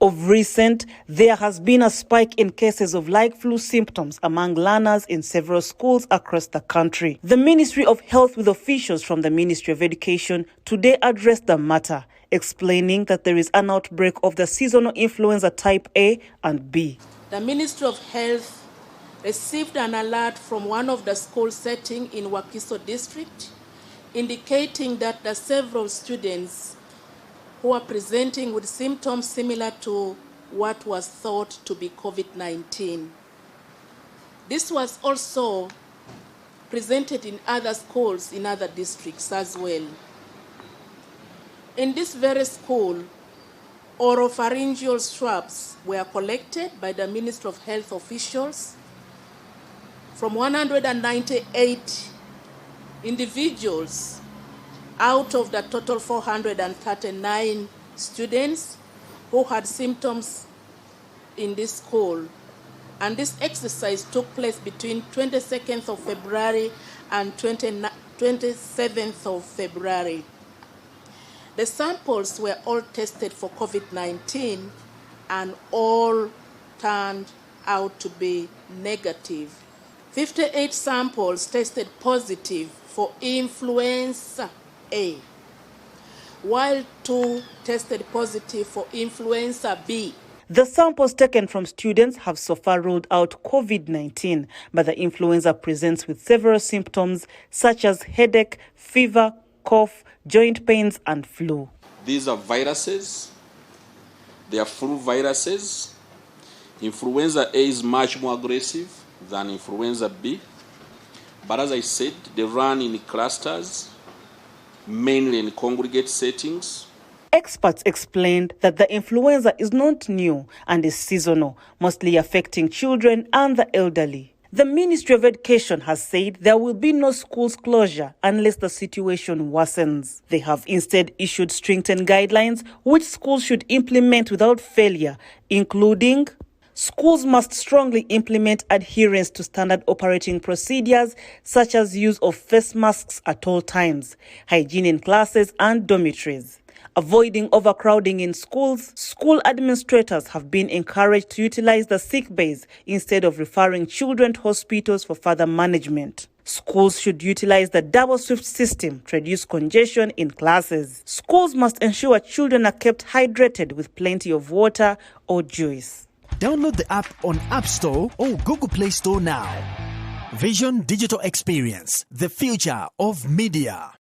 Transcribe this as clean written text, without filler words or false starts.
Of recent, there has been a spike in cases of like flu symptoms among learners in several schools across the country. The Ministry of Health, with officials from the Ministry of Education, today addressed the matter, explaining that there is an outbreak of the seasonal influenza type A and B. The Ministry of Health received an alert from one of the school settings in Wakiso district, indicating that the several students who are presenting with symptoms similar to what was thought to be COVID-19. This was also presented in other schools in other districts as well. In this very school, oropharyngeal swabs were collected by the Ministry of Health officials from 198 individuals out of the total 439 students who had symptoms in this school. And this exercise took place between 22nd of February and 27th of February. The samples were all tested for COVID-19 and all turned out to be negative. 58 samples tested positive for influenza A, while 2 tested positive for influenza B. The samples taken from students have so far ruled out COVID-19, but the influenza presents with several symptoms such as headache, fever, cough, joint pains, and flu. These are viruses. They are flu viruses. Influenza A is much more aggressive than influenza B. But as I said, they run in clusters, mainly in congregate settings. Experts explained that the influenza is not new and is seasonal, mostly affecting children and the elderly. The Ministry of Education has said there will be no schools closure unless the situation worsens. They have instead issued strengthened guidelines which schools should implement without failure, including schools must strongly implement adherence to standard operating procedures such as use of face masks at all times, hygiene in classes and dormitories. Avoiding overcrowding in schools, school administrators have been encouraged to utilize the sick bays instead of referring children to hospitals for further management. Schools should utilize the double swift system to reduce congestion in classes. Schools must ensure children are kept hydrated with plenty of water or juice. Download the app on App Store or Google Play Store now. Vision Digital Experience, the future of media.